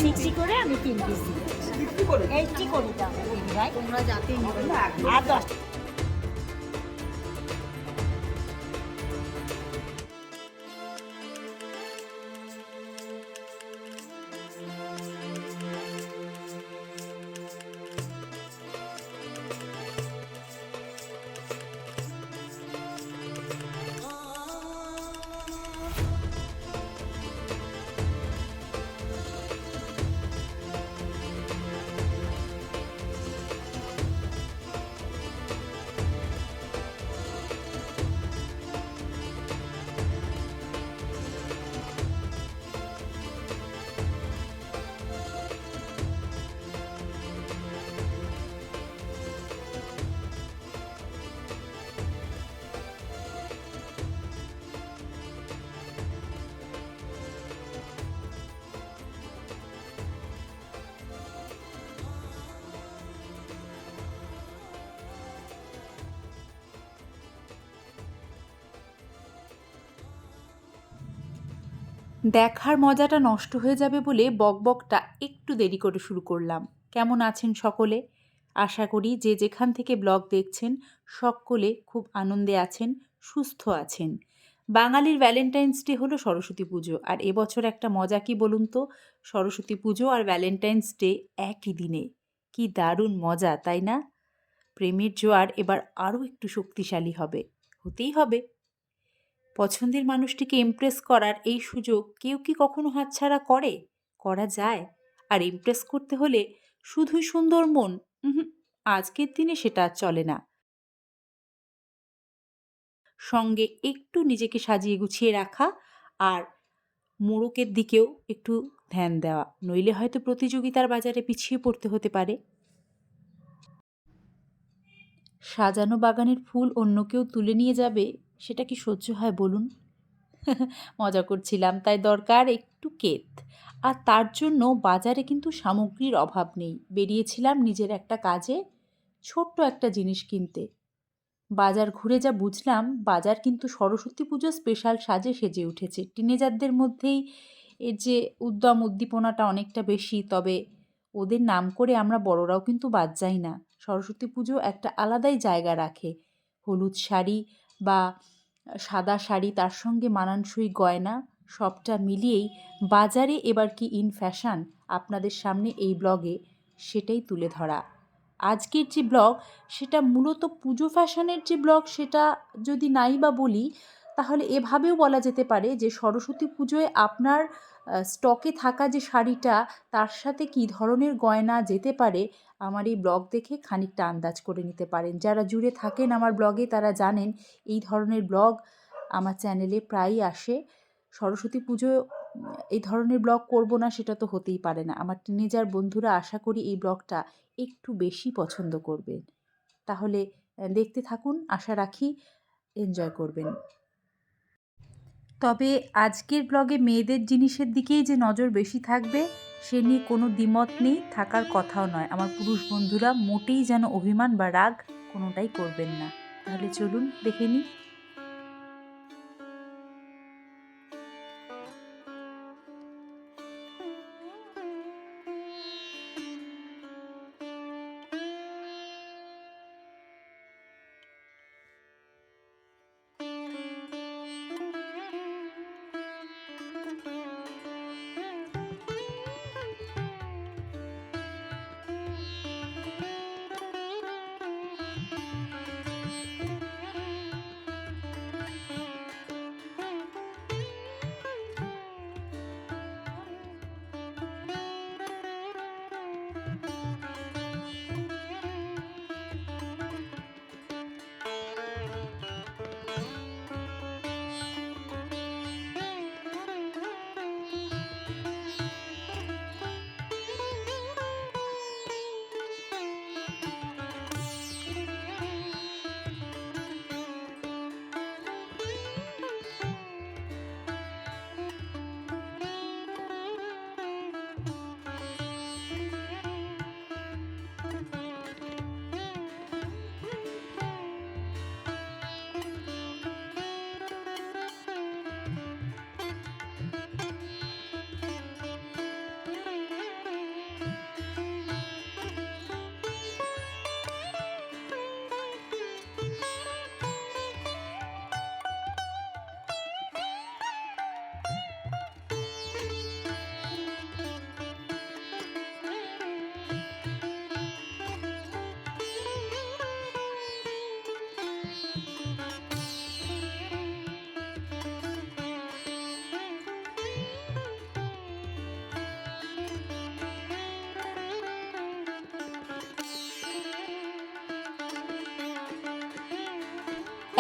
60 করে আমি 3 পিস দিই। 80 করে দাও দিদি ভাই। তোমরা যাতে নিবে না। আর 10 দেখার মজাটা নষ্ট হয়ে যাবে বলে বকবকটা একটু দেরি করে শুরু করলাম। কেমন আছেন সকলে? আশা করি যে যেখান থেকে ব্লগ দেখছেন সকলে খুব আনন্দে আছেন, সুস্থ আছেন। বাঙালির ভ্যালেন্টাইন্স ডে হলো সরস্বতী পুজো, আর এবছর একটা মজা কি বলুন তো, সরস্বতী পুজো আর ভ্যালেন্টাইন্স ডে একই দিনে। কি দারুণ মজা, তাই না? প্রেমের জোয়ার এবার আরও একটু শক্তিশালী হবে, হতেই হবে। পছন্দের মানুষটিকে ইমপ্রেস করার এই সুযোগ কেউ কি কখনো হাতছাড়া করে? করা যায়? আর ইমপ্রেস করতে হলে শুধুই সুন্দর মন? আজকের দিনে সেটা আর চলে না। সঙ্গে একটু নিজেকে সাজিয়ে গুছিয়ে রাখা আর মোড়কের দিকেও একটু ধ্যান দেওয়া, নইলে হয়তো প্রতিযোগিতার বাজারে পিছিয়ে পড়তে হতে পারে। সাজানো বাগানের ফুল অন্য কেউ তুলে নিয়ে যাবে, সেটা কি সহ্য হয় বলুন? মজা করছিলাম, তাই দরকার একটু কেত। আর তার জন্য বাজারে কিন্তু সামগ্রীর অভাব নেই। বেরিয়েছিলাম নিজের একটা কাজে, ছোট্ট একটা জিনিস কিনতে। বাজার ঘুরে যা বুঝলাম, বাজার কিন্তু সরস্বতী পুজো স্পেশাল সাজে সেজে উঠেছে। টিনেজারদের মধ্যেই এর যে উদ্যম উদ্দীপনাটা অনেকটা বেশি, তবে ওদের নাম করে আমরা বড়রাও কিন্তু বাদ যাই না। সরস্বতী পুজো একটা আলাদাই জায়গা রাখে। হলুদ শাড়ি বা সাদা শাড়ি, তার সঙ্গে মানানসই গয়না, সবটা মিলিয়েই বাজারে এবার কি ইন ফ্যাশন, আপনাদের সামনে এই ব্লগে সেটাই তুলে ধরা। আজকের যে ব্লগ, সেটা মূলত পুজো ফ্যাশনের যে ব্লগ, সেটা যদি নাই বা বলি, তাহলে এভাবেও বলা যেতে পারে যে সরস্বতী পুজোয় আপনার স্টকে থাকা যে শাড়িটা, তার সাথে কী ধরনের গয়না যেতে পারে, আমার এই ব্লগ দেখে খানিকটা আন্দাজ করে নিতে পারেন। যারা জুড়ে থাকেন আমার ব্লগে তারা জানেন এই ধরনের ব্লগ আমার চ্যানেলে প্রায়ই আসে। সরস্বতী পুজো এই ধরনের ব্লগ করব না সেটা তো হতেই পারে না। আমার টিনেজার বন্ধুরা আশা করি এই ব্লগটা একটু বেশি পছন্দ করবেন। তাহলে দেখতে থাকুন, আশা রাখি এনজয় করবেন। তবে আজকের ব্লগে মেয়েদের জিনিসের দিকেই যে নজর বেশি থাকবে সে নিয়ে কোনো দ্বিমত নেই, থাকার কথাও নয়। আমার পুরুষ বন্ধুরা মোটেই যেন অভিমান বা রাগ কোনোটাই করবেন না। তাহলে চলুন দেখে নিই।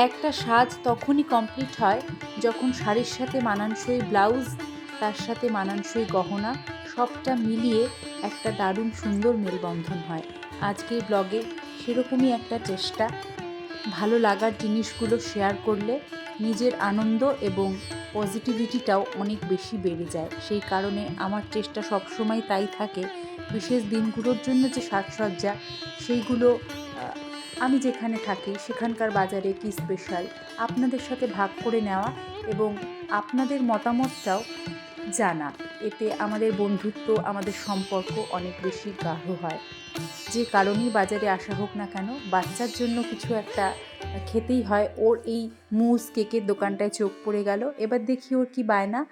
একটা সাজ তখনই কমপ্লিট হয় যখন শাড়ির সাথে মানানসই ব্লাউজ, তার সাথে মানানসই গহনা, সবটা মিলিয়ে একটা দারুণ সুন্দর মেলবন্ধন হয়। আজকের ব্লগে সেরকমই একটা চেষ্টা। ভালো লাগার জিনিসগুলো শেয়ার করলে নিজের আনন্দ এবং পজিটিভিটিটাও অনেক বেশি বেড়ে যায়। সেই কারণে আমার চেষ্টা সবসময় তাই থাকে, বিশেষ দিনগুলোর জন্য যে সাজসজ্জা সেইগুলো আমি যেখানে থাকি সেখানকার বাজারে কি স্পেশাল আপনাদের সাথে ভাগ করে নেওয়া এবং আপনাদের মতামতটাও জানা। এতে আমাদের বন্ধুত্ব, আমাদের সম্পর্ক অনেক বেশি গাঢ় হয়। যে কারণেই বাজারে আসা হোক না কেন, বাচ্চার জন্য কিছু একটা খেতেই হয়। ওর এই মুজ কেকের দোকানটায় চোখ পড়ে গেল, এবার দেখি ওর কি বায়না।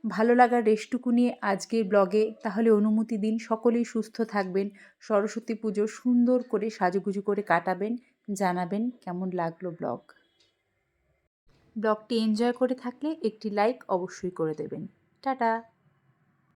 ভালো লাগার রেশটুকু নিয়ে আজকের ব্লগে তাহলে অনুমতি দিন। সকলেই সুস্থ থাকবেন, সরস্বতী পুজো সুন্দর করে সাজুগুজু করে কাটাবেন। জানাবেন কেমন লাগলো ব্লগটি এনজয় করে থাকলে একটি লাইক অবশ্যই করে দেবেন। টাটা।